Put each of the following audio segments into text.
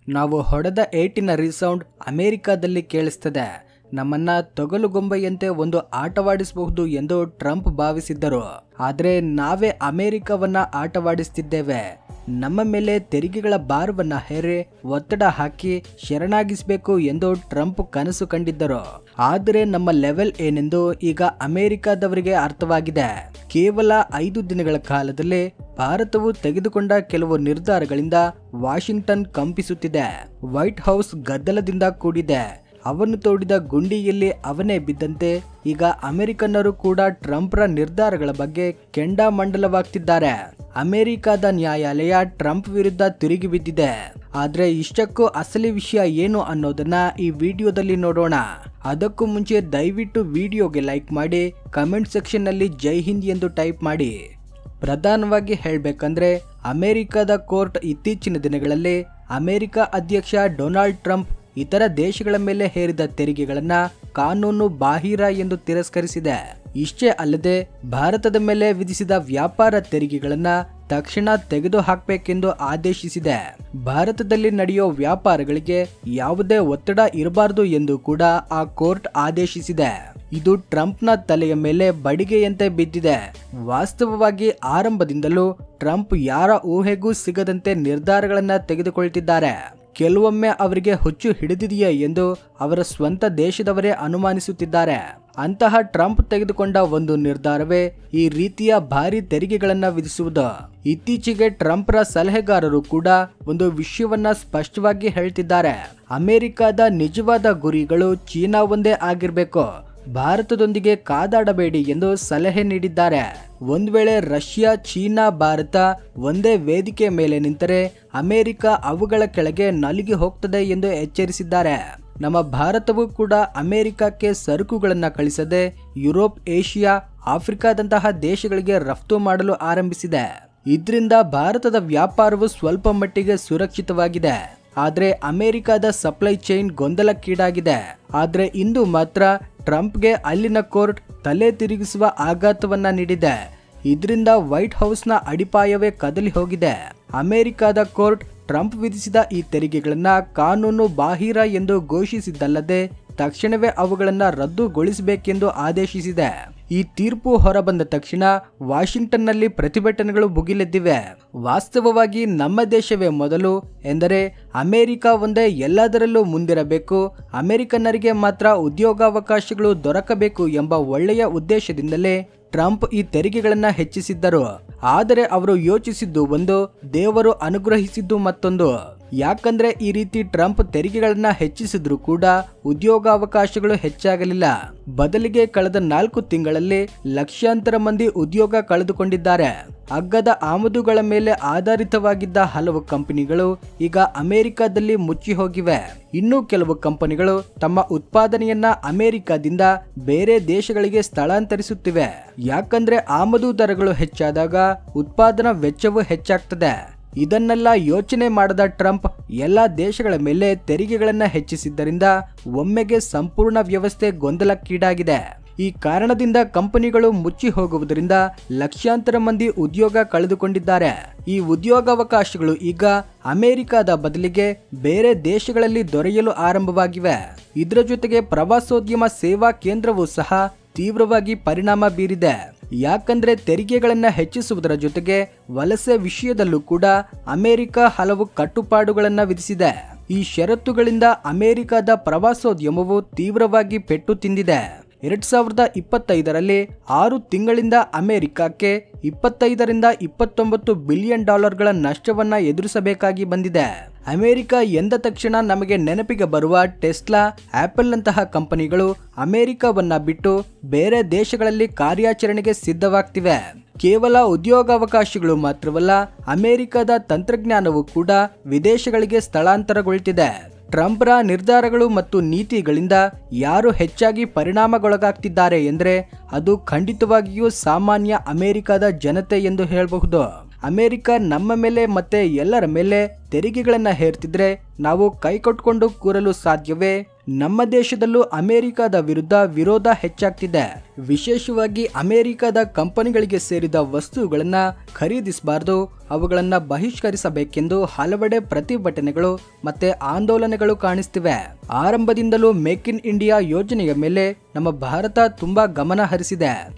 ನಾವು ಹೊಡೆದ ಏಟಿನ ರೀಸೌಂಡ್ ಅಮೆರಿಕಾದಲ್ಲಿ ಕೇಳಿಸ್ತದೆ. ನಮ್ಮನ್ನ ತೊಗಲುಗೊಂಬೆಯಂತೆ ಒಂದು ಆಟವಾಡಿಸಬಹುದು ಎಂದು ಟ್ರಂಪ್ ಭಾವಿಸಿದ್ದರು. ಆದರೆ ನಾವೇ ಅಮೆರಿಕವನ್ನ ಆಟವಾಡಿಸ್ತಿದ್ದೇವೆ. ನಮ್ಮ ಮೇಲೆ ತೆರಿಗೆಗಳ ಭಾರವನ್ನ ಹೇರಿ ಒತ್ತಡ ಹಾಕಿ ಶರಣಾಗಿಸಬೇಕು ಎಂದು ಟ್ರಂಪ್ ಕನಸು ಕಂಡಿದ್ದರು. ಆದರೆ ನಮ್ಮ ಲೆವೆಲ್ ಏನೆಂದು ಈಗ ಅಮೆರಿಕದವರಿಗೆ ಅರ್ಥವಾಗಿದೆ. ಕೇವಲ 5 ದಿನಗಳ ಕಾಲದಲ್ಲಿ ಭಾರತವು ತೆಗೆದುಕೊಂಡ ಕೆಲವು ನಿರ್ಧಾರಗಳಿಂದ ವಾಷಿಂಗ್ಟನ್ ಕಂಪಿಸುತ್ತಿದೆ. ವೈಟ್ ಹೌಸ್ ಗದ್ದಲದಿಂದ ಕೂಡಿದೆ. ಅವನು ತೋಡಿದ ಗುಂಡಿಯಲ್ಲಿ ಅವನೇ ಬಿದ್ದಂತೆ ಈಗ ಅಮೆರಿಕನ್ನರು ಕೂಡ ಟ್ರಂಪ್ರ ನಿರ್ಧಾರಗಳ ಬಗ್ಗೆ ಕೆಂಡಾಮಂಡಲವಾಗ್ತಿದ್ದಾರೆ. ಅಮೆರಿಕದ ನ್ಯಾಯಾಲಯ ಟ್ರಂಪ್ ವಿರುದ್ಧ ತಿರುಗಿ ಬಿದ್ದಿದೆ. ಆದ್ರೆ ಇಷ್ಟಕ್ಕೂ ಅಸಲಿ ವಿಷಯ ಏನು ಅನ್ನೋದನ್ನ ಈ ವಿಡಿಯೋದಲ್ಲಿ ನೋಡೋಣ. ಅದಕ್ಕೂ ಮುಂಚೆ ದಯವಿಟ್ಟು ವಿಡಿಯೋಗೆ ಲೈಕ್ ಮಾಡಿ, ಕಮೆಂಟ್ ಸೆಕ್ಷನ್ ನಲ್ಲಿ ಜೈ ಹಿಂದ್ ಎಂದು ಟೈಪ್ ಮಾಡಿ. ಪ್ರಧಾನವಾಗಿ ಹೇಳಬೇಕಂದ್ರೆ ಅಮೆರಿಕದ ಕೋರ್ಟ್ ಇತ್ತೀಚಿನ ದಿನಗಳಲ್ಲಿ ಅಮೆರಿಕ ಅಧ್ಯಕ್ಷ ಡೊನಾಲ್ಡ್ ಟ್ರಂಪ್ ಇತರ ದೇಶಗಳ ಮೇಲೆ ಹೇರಿದ ತೆರಿಗೆಗಳನ್ನ ಕಾನೂನು ಬಾಹಿರ ಎಂದು ತಿರಸ್ಕರಿಸಿದೆ. ಇಷ್ಟೇ ಅಲ್ಲದೆ ಭಾರತದ ಮೇಲೆ ವಿಧಿಸಿದ ವ್ಯಾಪಾರ ತೆರಿಗೆಗಳನ್ನ ತಕ್ಷಣ ತೆಗೆದು ಹಾಕಬೇಕೆಂದು ಆದೇಶಿಸಿದೆ. ಭಾರತದಲ್ಲಿ ನಡೆಯೋ ವ್ಯಾಪಾರಗಳಿಗೆ ಯಾವುದೇ ಒತ್ತಡ ಇರಬಾರದು ಎಂದು ಕೂಡ ಆ ಕೋರ್ಟ್ ಆದೇಶಿಸಿದೆ. ಇದು ಟ್ರಂಪ್ನ ತಲೆಯ ಮೇಲೆ ಬಡಿಗೆಯಂತೆ ಬಿದ್ದಿದೆ. ವಾಸ್ತವವಾಗಿ ಆರಂಭದಿಂದಲೂ ಟ್ರಂಪ್ ಯಾರ ಊಹೆಗೂ ಸಿಗದಂತೆ ನಿರ್ಧಾರಗಳನ್ನ ತೆಗೆದುಕೊಳ್ತಿದ್ದಾರೆ. ಕೆಲವೊಮ್ಮೆ ಅವರಿಗೆ ಹುಚ್ಚು ಹಿಡಿದಿದೆಯೇ ಎಂದು ಅವರ ಸ್ವಂತ ದೇಶದವರೇ ಅನುಮಾನಿಸುತ್ತಿದ್ದಾರೆ. ಅಂತಹ ಟ್ರಂಪ್ ತೆಗೆದುಕೊಂಡ ಒಂದು ನಿರ್ಧಾರವೇ ಈ ರೀತಿಯ ಭಾರಿ ತೆರಿಗೆಗಳನ್ನ ವಿಧಿಸುವುದು. ಇತ್ತೀಚೆಗೆ ಟ್ರಂಪ್ರ ಸಲಹೆಗಾರರು ಕೂಡ ಒಂದು ವಿಷಯವನ್ನ ಸ್ಪಷ್ಟವಾಗಿ ಹೇಳ್ತಿದ್ದಾರೆ. ಅಮೆರಿಕದ ನಿಜವಾದ ಗುರಿಗಳು ಚೀನಾ ಒಂದೇ ಆಗಿರ್ಬೇಕು, ಭಾರತದೊಂದಿಗೆ ಕಾದಾಡಬೇಡಿ ಎಂದು ಸಲಹೆ ನೀಡಿದ್ದಾರೆ. ಒಂದ್ ವೇಳೆ ರಷ್ಯಾ, ಚೀನಾ, ಭಾರತ ಒಂದೇ ವೇದಿಕೆ ಮೇಲೆ ನಿಂತರೆ ಅಮೆರಿಕ ಅವುಗಳ ಕೆಳಗೆ ನಲುಗಿ ಹೋಗ್ತದೆ ಎಂದು ಎಚ್ಚರಿಸಿದ್ದಾರೆ. ನಮ್ಮ ಭಾರತವು ಕೂಡ ಅಮೆರಿಕಕ್ಕೆ ಸರಕುಗಳನ್ನ ಕಳಿಸದೆ ಯುರೋಪ್, ಏಷ್ಯಾ, ಆಫ್ರಿಕಾದಂತಹ ದೇಶಗಳಿಗೆ ರಫ್ತು ಮಾಡಲು ಆರಂಭಿಸಿದೆ. ಇದರಿಂದ ಭಾರತದ ವ್ಯಾಪಾರವು ಸ್ವಲ್ಪ ಮಟ್ಟಿಗೆ ಸುರಕ್ಷಿತವಾಗಿದೆ. ಆದ್ರೆ ಅಮೆರಿಕದ ಸಪ್ಲೈ ಚೈನ್ ಗೊಂದಲಕ್ಕೀಡಾಗಿದೆ. ಆದ್ರೆ ಇಂದು ಮಾತ್ರ ಟ್ರಂಪ್ಗೆ ಅಲ್ಲಿನ ಕೋರ್ಟ್ ತಲೆ ತಿರುಗಿಸುವ ಆಘಾತವನ್ನ ನೀಡಿದೆ. ಇದರಿಂದ ವೈಟ್ ಹೌಸ್ನ ಅಡಿಪಾಯವೇ ಕದಲಿ ಹೋಗಿದೆ. ಅಮೆರಿಕದ ಕೋರ್ಟ್ ಟ್ರಂಪ್ ವಿಧಿಸಿದ ಈ ತೆರಿಗೆಗಳನ್ನ ಕಾನೂನು ಬಾಹಿರ ಎಂದು ಘೋಷಿಸಿದ್ದಲ್ಲದೆ ತಕ್ಷಣವೇ ಅವುಗಳನ್ನ ರದ್ದುಗೊಳಿಸಬೇಕೆಂದು ಆದೇಶಿಸಿದೆ. ಈ ತೀರ್ಪು ಹೊರಬಂದ ತಕ್ಷಣ ವಾಷಿಂಗ್ಟನ್ನಲ್ಲಿ ಪ್ರತಿಭಟನೆಗಳು ಭುಗಿಲೆದ್ದಿವೆ. ವಾಸ್ತವವಾಗಿ ನಮ್ಮ ದೇಶವೇ ಮೊದಲು ಎಂದರೆ ಅಮೆರಿಕ ಒಂದೇ ಎಲ್ಲದರಲ್ಲೂ ಮುಂದಿರಬೇಕು, ಅಮೆರಿಕನ್ನರಿಗೆ ಮಾತ್ರ ಉದ್ಯೋಗಾವಕಾಶಗಳು ದೊರಕಬೇಕು ಎಂಬ ಒಳ್ಳೆಯ ಉದ್ದೇಶದಿಂದಲೇ ಟ್ರಂಪ್ ಈ ತೆರಿಗೆಗಳನ್ನ ಹೆಚ್ಚಿಸಿದ್ದರು. ಆದರೆ ಅವರು ಯೋಚಿಸಿದ್ದು ಒಂದು, ದೇವರು ಅನುಗ್ರಹಿಸಿದ್ದು ಮತ್ತೊಂದು. ಯಾಕಂದ್ರೆ ಈ ರೀತಿ ಟ್ರಂಪ್ ತೆರಿಗೆಗಳನ್ನ ಹೆಚ್ಚಿಸಿದ್ರು ಕೂಡ ಉದ್ಯೋಗಾವಕಾಶಗಳು ಹೆಚ್ಚಾಗಲಿಲ್ಲ. ಬದಲಿಗೆ ಕಳೆದ 4 ತಿಂಗಳಲ್ಲಿ ಲಕ್ಷಾಂತರ ಮಂದಿ ಉದ್ಯೋಗ ಕಳೆದುಕೊಂಡಿದ್ದಾರೆ. ಅಗ್ಗದ ಆಮದುಗಳ ಮೇಲೆ ಆಧಾರಿತವಾಗಿದ್ದ ಹಲವು ಕಂಪನಿಗಳು ಈಗ ಅಮೆರಿಕದಲ್ಲಿ ಮುಚ್ಚಿ ಹೋಗಿವೆ. ಇನ್ನು ಕೆಲವು ಕಂಪನಿಗಳು ತಮ್ಮ ಉತ್ಪಾದನೆಯನ್ನ ಅಮೆರಿಕದಿಂದ ಬೇರೆ ದೇಶಗಳಿಗೆ ಸ್ಥಳಾಂತರಿಸುತ್ತಿವೆ. ಯಾಕಂದ್ರೆ ಆಮದು ದರಗಳು ಹೆಚ್ಚಾದಾಗ ಉತ್ಪಾದನಾ ವೆಚ್ಚವೂ ಹೆಚ್ಚಾಗ್ತದೆ. ಇದನ್ನೆಲ್ಲ ಯೋಚನೆ ಮಾಡದ ಟ್ರಂಪ್ ಎಲ್ಲಾ ದೇಶಗಳ ಮೇಲೆ ತೆರಿಗೆಗಳನ್ನ ಹೆಚ್ಚಿಸಿದ್ದರಿಂದ ಒಮ್ಮೆಗೆ ಸಂಪೂರ್ಣ ವ್ಯವಸ್ಥೆ ಗೊಂದಲಕ್ಕೀಡಾಗಿದೆ. ಈ ಕಾರಣದಿಂದ ಕಂಪನಿಗಳು ಮುಚ್ಚಿ ಹೋಗುವುದರಿಂದ ಲಕ್ಷಾಂತರ ಮಂದಿ ಉದ್ಯೋಗ ಕಳೆದುಕೊಂಡಿದ್ದಾರೆ. ಈ ಉದ್ಯೋಗಾವಕಾಶಗಳು ಈಗ ಅಮೆರಿಕದ ಬದಲಿಗೆ ಬೇರೆ ದೇಶಗಳಲ್ಲಿ ದೊರೆಯಲು ಆರಂಭವಾಗಿವೆ. ಇದರ ಜೊತೆಗೆ ಪ್ರವಾಸೋದ್ಯಮ ಸೇವಾ ಕೇಂದ್ರವೂ ಸಹ ತೀವ್ರವಾಗಿ ಪರಿಣಾಮ ಬೀರಿದೆ. ಯಾಕಂದ್ರೆ ತೆರಿಗೆಗಳನ್ನ ಹೆಚ್ಚಿಸುವುದರ ಜೊತೆಗೆ ವಲಸೆ ವಿಷಯದಲ್ಲೂ ಕೂಡ ಅಮೆರಿಕ ಹಲವು ಕಟ್ಟುಪಾಡುಗಳನ್ನ ವಿಧಿಸಿದೆ. ಈ ಷರತ್ತುಗಳಿಂದ ಅಮೆರಿಕದ ಪ್ರವಾಸೋದ್ಯಮವು ತೀವ್ರವಾಗಿ ಪೆಟ್ಟು ತಿಂದಿದೆ. 2025ರಲ್ಲಿ 6 ತಿಂಗಳಿಂದ ಅಮೆರಿಕಕ್ಕೆ 25ರಿಂದ 29 ಬಿಲಿಯನ್ ಡಾಲರ್ಗಳ ನಷ್ಟವನ್ನ ಎದುರಿಸಬೇಕಾಗಿ ಬಂದಿದೆ. ಅಮೆರಿಕ ಎಂದ ತಕ್ಷಣ ನಮಗೆ ನೆನಪಿಗೆ ಬರುವ ಟೆಸ್ಲಾ, ಆಪಲ್ ಅಂತಹ ಕಂಪನಿಗಳು ಅಮೆರಿಕವನ್ನ ಬಿಟ್ಟು ಬೇರೆ ದೇಶಗಳಲ್ಲಿ ಕಾರ್ಯಾಚರಣೆಗೆ ಸಿದ್ಧವಾಗ್ತಿವೆ. ಕೇವಲ ಉದ್ಯೋಗಾವಕಾಶಗಳು ಮಾತ್ರವಲ್ಲ, ಅಮೆರಿಕದ ತಂತ್ರಜ್ಞಾನವು ಕೂಡ ವಿದೇಶಗಳಿಗೆ ಸ್ಥಳಾಂತರಗೊಳ್ತಿದೆ. ಟ್ರಂಪ್ರ ನಿರ್ಧಾರಗಳು ಮತ್ತು ನೀತಿಗಳಿಂದ ಯಾರು ಹೆಚ್ಚಾಗಿ ಪರಿಣಾಮಗೊಳಗಾಗ್ತಿದ್ದಾರೆ ಎಂದ್ರೆ ಅದು ಖಂಡಿತವಾಗಿಯೂ ಸಾಮಾನ್ಯ ಅಮೆರಿಕದ ಜನತೆ ಎಂದು ಹೇಳಬಹುದು. ಅಮೆರಿಕ ನಮ್ಮ ಮೇಲೆ ಮತ್ತೆ ಎಲ್ಲರ ಮೇಲೆ ತೆರಿಗೆಗಳನ್ನ ಹೇರ್ತಿದ್ರೆ ನಾವು ಕೈಕೊಟ್ಕೊಂಡು ಕೂರಲು ಸಾಧ್ಯವೇ? ನಮ್ಮ ದೇಶದಲ್ಲೂ ಅಮೆರಿಕದ ವಿರುದ್ಧ ವಿರೋಧ ಹೆಚ್ಚಾಗ್ತಿದೆ. ವಿಶೇಷವಾಗಿ ಅಮೆರಿಕದ ಕಂಪನಿಗಳಿಗೆ ಸೇರಿದ ವಸ್ತುಗಳನ್ನ ಖರೀದಿಸಬಾರದು, ಅವುಗಳನ್ನ ಬಹಿಷ್ಕರಿಸಬೇಕೆಂದು ಹಲವೆಡೆ ಪ್ರತಿಭಟನೆಗಳು ಮತ್ತೆ ಆಂದೋಲನಗಳು ಕಾಣಿಸ್ತಿವೆ. ಆರಂಭದಿಂದಲೂ ಮೇಕ್ ಇನ್ ಇಂಡಿಯಾ ಯೋಜನೆಯ ಮೇಲೆ ನಮ್ಮ ಭಾರತ ತುಂಬಾ ಗಮನ ಹರಿಸಿದೆ.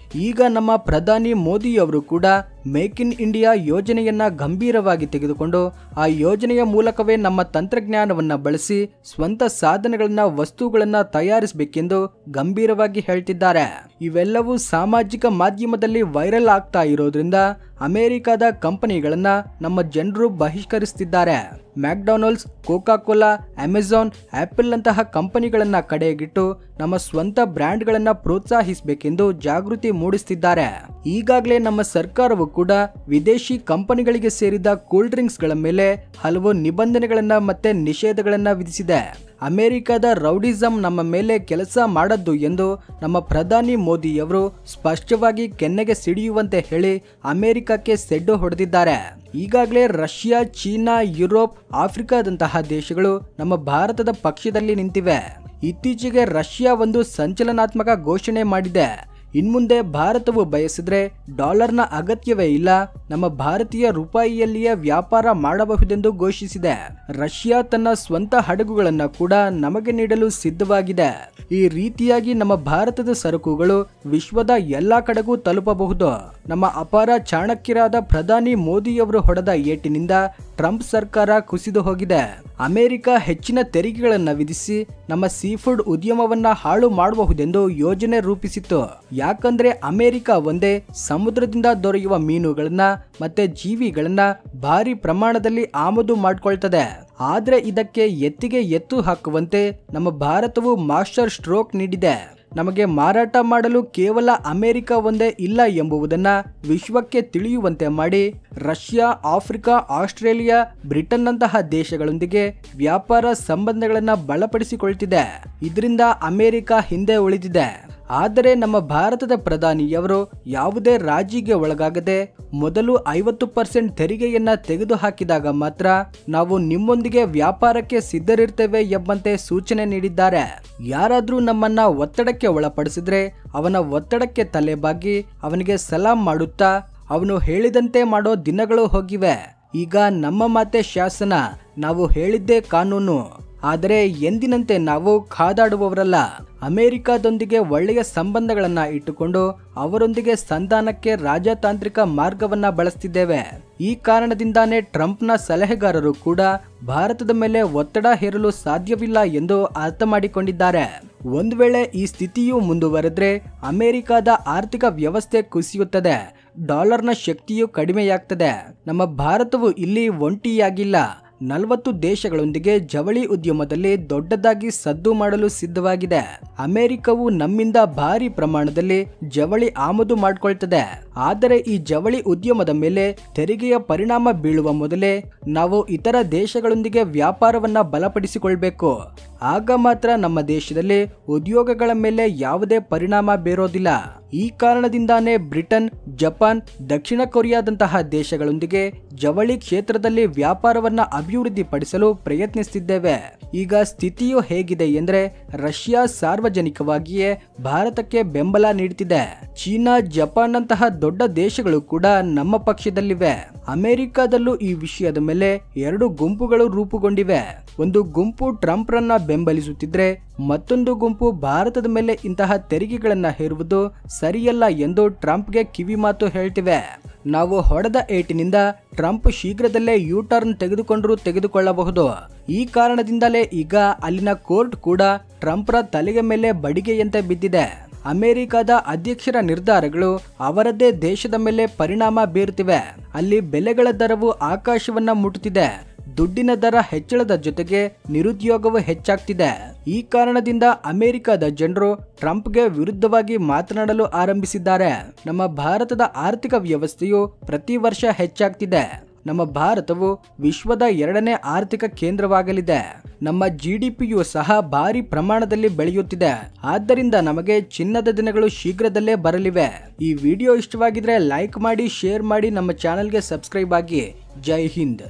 ಈಗ ನಮ್ಮ ಪ್ರಧಾನಿ ಮೋದಿಯವರು ಕೂಡ ಮೇಕ್ ಇನ್ ಇಂಡಿಯಾ ಯೋಜನೆಯನ್ನ ಗಂಭೀರವಾಗಿ ತೆಗೆದುಕೊಂಡು ಆ ಯೋಜನೆಯ ಮೂಲಕವೇ ನಮ್ಮ ತಂತ್ರಜ್ಞಾನವನ್ನ ಬಳಸಿ ಸ್ವಂತ ಸಾಧನಗಳನ್ನ ವಸ್ತುಗಳನ್ನ ತಯಾರಿಸಬೇಕೆಂದು ಗಂಭೀರವಾಗಿ ಹೇಳ್ತಿದ್ದಾರೆ. ಇವೆಲ್ಲವೂ ಸಾಮಾಜಿಕ ಮಾಧ್ಯಮದಲ್ಲಿ ವೈರಲ್ ಆಗ್ತಾ ಇರೋದ್ರಿಂದ ಅಮೆರಿಕದ ಕಂಪನಿಗಳನ್ನ ನಮ್ಮ ಜನರು ಬಹಿಷ್ಕರಿಸುತ್ತಿದ್ದಾರೆ. McDonald's, Coca Cola, Amazon, Apple ಅಂತಹ ಕಂಪನಿಗಳನ್ನ ಕಡೆಗಿಟ್ಟು ನಮ್ಮ ಸ್ವಂತ ಬ್ರ್ಯಾಂಡ್ಗಳನ್ನ ಪ್ರೋತ್ಸಾಹಿಸಬೇಕೆಂದು ಜಾಗೃತಿ ಮೂಡಿಸುತ್ತಿದ್ದಾರೆ. ಈಗಾಗಲೇ ನಮ್ಮ ಸರ್ಕಾರವು ಕೂಡ ವಿದೇಶಿ ಕಂಪನಿಗಳಿಗೆ ಸೇರಿದ ಕೂಲ್ ಡ್ರಿಂಕ್ಸ್ ಗಳ ಮೇಲೆ ಹಲವು ನಿಬಂಧನೆಗಳನ್ನ ಮತ್ತೆ ನಿಷೇಧಗಳನ್ನ ವಿಧಿಸಿದೆ. ಅಮೆರಿಕದ ರೌಡಿಸಂ ನಮ್ಮ ಮೇಲೆ ಕೆಲಸ ಮಾಡದ್ದು ಎಂದು ನಮ್ಮ ಪ್ರಧಾನಿ ಮೋದಿಯವರು ಸ್ಪಷ್ಟವಾಗಿ ಕೆನ್ನೆಗೆ ಸಿಡಿಯುವಂತೆ ಹೇಳಿ ಅಮೆರಿಕಕ್ಕೆ ಸೆಡ್ಡು ಹೊಡೆದಿದ್ದಾರೆ. ಈಗಾಗಲೇ ರಷ್ಯಾ, ಚೀನಾ, ಯುರೋಪ್, ಆಫ್ರಿಕಾದಂತಹ ದೇಶಗಳು ನಮ್ಮ ಭಾರತದ ಪಕ್ಷದಲ್ಲಿ ನಿಂತಿವೆ. ಇತ್ತೀಚೆಗೆ ರಷ್ಯಾ ಒಂದು ಸಂಚಲನಾತ್ಮಕ ಘೋಷಣೆ ಮಾಡಿದೆ. ಇನ್ಮುಂದೆ ಭಾರತವು ಬಯಸಿದ್ರೆ ಡಾಲರ್ನ ಅಗತ್ಯವೇ ಇಲ್ಲ, ನಮ್ಮ ಭಾರತೀಯ ರೂಪಾಯಿಯಲ್ಲಿಯೇ ವ್ಯಾಪಾರ ಮಾಡಬಹುದೆಂದು ಘೋಷಿಸಿದೆ. ರಷ್ಯಾ ತನ್ನ ಸ್ವಂತ ಹಡಗುಗಳನ್ನ ಕೂಡ ನಮಗೆ ನೀಡಲು ಸಿದ್ಧವಾಗಿದೆ. ಈ ರೀತಿಯಾಗಿ ನಮ್ಮ ಭಾರತದ ಸರಕುಗಳು ವಿಶ್ವದ ಎಲ್ಲಾ ಕಡೆಗೂ ತಲುಪಬಹುದು. ನಮ್ಮ ಅಪಾರ ಚಾಣಕ್ಯರಾದ ಪ್ರಧಾನಿ ಮೋದಿಯವರು ಹೊಡೆದ ಏಟಿನಿಂದ ಟ್ರಂಪ್ ಸರ್ಕಾರ ಕುಸಿದು ಹೋಗಿದೆ. ಅಮೆರಿಕ ಹೆಚ್ಚಿನ ತೆರಿಗೆಗಳನ್ನ ವಿಧಿಸಿ ನಮ್ಮ ಸೀಫುಡ್ ಉದ್ಯಮವನ್ನ ಹಾಳು ಮಾಡಬಹುದೆಂದು ಯೋಜನೆ ರೂಪಿಸಿತ್ತು. ಯಾಕಂದ್ರೆ ಅಮೆರಿಕ ಒಂದೇ ಸಮುದ್ರದಿಂದ ದೊರೆಯುವ ಮೀನುಗಳನ್ನ ಮತ್ತೆ ಜೀವಿಗಳನ್ನ ಭಾರಿ ಪ್ರಮಾಣದಲ್ಲಿ ಆಮದು ಮಾಡ್ಕೊಳ್ತದೆ. ಆದ್ರೆ ಇದಕ್ಕೆ ಎತ್ತಿಗೆ ಎತ್ತು ಹಾಕುವಂತೆ ನಮ್ಮ ಭಾರತವು ಮಾಸ್ಟರ್ ಸ್ಟ್ರೋಕ್ ನೀಡಿದೆ. ನಮಗೆ ಮಾರಾಟ ಮಾಡಲು ಕೇವಲ ಅಮೆರಿಕ ಒಂದೇ ಇಲ್ಲ ಎಂಬುದನ್ನ ವಿಶ್ವಕ್ಕೆ ತಿಳಿಯುವಂತೆ ಮಾಡಿ ರಷ್ಯಾ, ಆಫ್ರಿಕಾ, ಆಸ್ಟ್ರೇಲಿಯಾ, ಬ್ರಿಟನ್ ನಂತಹ ದೇಶಗಳೊಂದಿಗೆ ವ್ಯಾಪಾರ ಸಂಬಂಧಗಳನ್ನ ಬಲಪಡಿಸಿಕೊಳ್ತಿದೆ. ಇದರಿಂದ ಅಮೆರಿಕ ಹಿಂದೆ ಉಳಿದಿದೆ. ಆದರೆ ನಮ್ಮ ಭಾರತದ ಪ್ರಧಾನಿಯವರು ಯಾವುದೇ ರಾಜಿಗೆ ಒಳಗಾಗದೆ ಮೊದಲು 50% ತೆರಿಗೆಯನ್ನ ತೆಗೆದು ಹಾಕಿದಾಗ ಮಾತ್ರ ನಾವು ನಿಮ್ಮೊಂದಿಗೆ ವ್ಯಾಪಾರಕ್ಕೆ ಸಿದ್ಧರಿರ್ತೇವೆ ಎಂಬಂತೆ ಸೂಚನೆ ನೀಡಿದ್ದಾರೆ. ಯಾರಾದ್ರೂ ನಮ್ಮನ್ನ ಒತ್ತಡಕ್ಕೆ ಒಳಪಡಿಸಿದ್ರೆ ಅವನ ಒತ್ತಡಕ್ಕೆ ತಲೆಬಾಗಿ ಅವನಿಗೆ ಸಲಾಂ ಮಾಡುತ್ತಾ ಅವನು ಹೇಳಿದಂತೆ ಮಾಡೋ ದಿನಗಳು ಹೋಗಿವೆ. ಈಗ ನಮ್ಮ ಮಾತೆ ಶಾಸನ, ನಾವು ಹೇಳಿದ್ದೇ ಕಾನೂನು. ಆದರೆ ಎಂದಿನಂತೆ ನಾವು ಕಾದಾಡುವವರಲ್ಲ. ಅಮೆರಿಕದೊಂದಿಗೆ ಒಳ್ಳೆಯ ಸಂಬಂಧಗಳನ್ನ ಇಟ್ಟುಕೊಂಡು ಅವರೊಂದಿಗೆ ಸಂಧಾನಕ್ಕೆ ರಾಜತಾಂತ್ರಿಕ ಮಾರ್ಗವನ್ನ ಬಳಸ್ತಿದ್ದೇವೆ. ಈ ಕಾರಣದಿಂದಾನೇ ಟ್ರಂಪ್ನ ಸಲಹೆಗಾರರು ಕೂಡ ಭಾರತದ ಮೇಲೆ ಒತ್ತಡ ಹೇರಲು ಸಾಧ್ಯವಿಲ್ಲ ಎಂದು ಅರ್ಥ ಮಾಡಿಕೊಂಡಿದ್ದಾರೆ. ಒಂದು ವೇಳೆ ಈ ಸ್ಥಿತಿಯು ಮುಂದುವರೆದ್ರೆ ಅಮೆರಿಕದ ಆರ್ಥಿಕ ವ್ಯವಸ್ಥೆ ಕುಸಿಯುತ್ತದೆ, ಡಾಲರ್ನ ಶಕ್ತಿಯು ಕಡಿಮೆಯಾಗ್ತದೆ. ನಮ್ಮ ಭಾರತವು ಇಲ್ಲಿ ಒಂಟಿಯಾಗಿಲ್ಲ. 40 ದೇಶಗಳೊಂದಿಗೆ ಜವಳಿ ಉದ್ಯಮದಲ್ಲಿ ದೊಡ್ಡದಾಗಿ ಸದ್ದು ಮಾಡಲು ಸಿದ್ಧವಾಗಿದೆ. ಅಮೆರಿಕವು ನಮ್ಮಿಂದ ಭಾರಿ ಪ್ರಮಾಣದಲ್ಲಿ ಜವಳಿ ಆಮದು ಮಾಡಿಕೊಳ್ತದೆ. ಆದರೆ ಈ ಜವಳಿ ಉದ್ಯಮದ ಮೇಲೆ ತೆರಿಗೆಯ ಪರಿಣಾಮ ಬೀಳುವ ಮೊದಲೇ ನಾವು ಇತರ ದೇಶಗಳೊಂದಿಗೆ ವ್ಯಾಪಾರವನ್ನ ಬಲಪಡಿಸಿಕೊಳ್ಬೇಕು. ಆಗ ಮಾತ್ರ ನಮ್ಮ ದೇಶದಲ್ಲಿ ಉದ್ಯೋಗಗಳ ಮೇಲೆ ಯಾವುದೇ ಪರಿಣಾಮ ಬೀರೋದಿಲ್ಲ. ಈ ಕಾರಣದಿಂದಾನೇ ಬ್ರಿಟನ್, ಜಪಾನ್, ದಕ್ಷಿಣ ಕೊರಿಯಾದಂತಹ ದೇಶಗಳೊಂದಿಗೆ ಜವಳಿ ಕ್ಷೇತ್ರದಲ್ಲಿ ವ್ಯಾಪಾರವನ್ನ ಅಭಿವೃದ್ಧಿಪಡಿಸಲು ಪ್ರಯತ್ನಿಸುತ್ತಿದ್ದೇವೆ. ಈಗ ಸ್ಥಿತಿಯು ಹೇಗಿದೆ ಎಂದ್ರೆ ರಷ್ಯಾ ಸಾರ್ವಜನಿಕವಾಗಿಯೇ ಭಾರತಕ್ಕೆ ಬೆಂಬಲ ನೀಡುತ್ತಿದೆ. ಚೀನಾ, ಜಪಾನ್ ನಂತಹ ದೊಡ್ಡ ದೇಶಗಳು ಕೂಡ ನಮ್ಮ ಪಕ್ಷದಲ್ಲಿವೆ. ಅಮೆರಿಕದಲ್ಲೂ ಈ ವಿಷಯದ ಮೇಲೆ 2 ಗುಂಪುಗಳು ರೂಪುಗೊಂಡಿವೆ. ಒಂದು ಗುಂಪು ಟ್ರಂಪ್ ರನ್ನ ಬೆಂಬಲಿಸುತ್ತಿದ್ರೆ ಮತ್ತೊಂದು ಗುಂಪು ಭಾರತದ ಮೇಲೆ ಇಂತಹ ತೆರಿಗೆಗಳನ್ನ ಹೇರುವುದು ಸರಿಯಲ್ಲ ಎಂದು ಟ್ರಂಪ್ಗೆ ಕಿವಿ ಮಾತು ಹೇಳ್ತಿವೆ. ನಾವು ಹೊಡೆದ ಏಟಿನಿಂದ ಟ್ರಂಪ್ ಶೀಘ್ರದಲ್ಲೇ ಯು ಟರ್ನ್ ತೆಗೆದುಕೊಳ್ಳಬಹುದು. ಈ ಕಾರಣದಿಂದಲೇ ಈಗ ಅಲ್ಲಿನ ಕೋರ್ಟ್ ಕೂಡ ಟ್ರಂಪ್ರ ತಲೆಗೆ ಮೇಲೆ ಬಡಿಗೆಯಂತೆ ಬಿದ್ದಿದೆ. ಅಮೆರಿಕದ ಅಧ್ಯಕ್ಷರ ನಿರ್ಧಾರಗಳು ಅವರದ್ದೇ ದೇಶದ ಮೇಲೆ ಪರಿಣಾಮ ಬೀರುತ್ತಿವೆ. ಅಲ್ಲಿ ಬೆಲೆಗಳ ದರವು ಆಕಾಶವನ್ನ ಮುಟ್ಟುತ್ತಿದೆ. ದುಡ್ಡಿನ ದರ ಹೆಚ್ಚಳದ ಜೊತೆಗೆ ನಿರುದ್ಯೋಗವು ಹೆಚ್ಚಾಗ್ತಿದೆ. ಈ ಕಾರಣದಿಂದ ಅಮೆರಿಕದ ಜನರು ಟ್ರಂಪ್ಗೆ ವಿರುದ್ಧವಾಗಿ ಮಾತನಾಡಲು ಆರಂಭಿಸಿದ್ದಾರೆ. ನಮ್ಮ ಭಾರತದ ಆರ್ಥಿಕ ವ್ಯವಸ್ಥೆಯು ಪ್ರತಿ ವರ್ಷ ಹೆಚ್ಚಾಗ್ತಿದೆ. ನಮ್ಮ ಭಾರತವು ವಿಶ್ವದ 2ನೇ ಆರ್ಥಿಕ ಕೇಂದ್ರವಾಗಲಿದೆ. ನಮ್ಮ GDPಯು ಸಹ ಭಾರಿ ಪ್ರಮಾಣದಲ್ಲಿ ಬೆಳೆಯುತ್ತಿದೆ. ಆದ್ದರಿಂದ ನಮಗೆ ಚಿನ್ನದ ದಿನಗಳು ಶೀಘ್ರದಲ್ಲೇ ಬರಲಿವೆ. ಈ ವಿಡಿಯೋ ಇಷ್ಟವಾಗಿದ್ರೆ ಲೈಕ್ ಮಾಡಿ, ಶೇರ್ ಮಾಡಿ, ನಮ್ಮ ಚಾನೆಲ್ಗೆ ಸಬ್ಸ್ಕ್ರೈಬ್ ಆಗಿ. ಜೈ ಹಿಂದ್.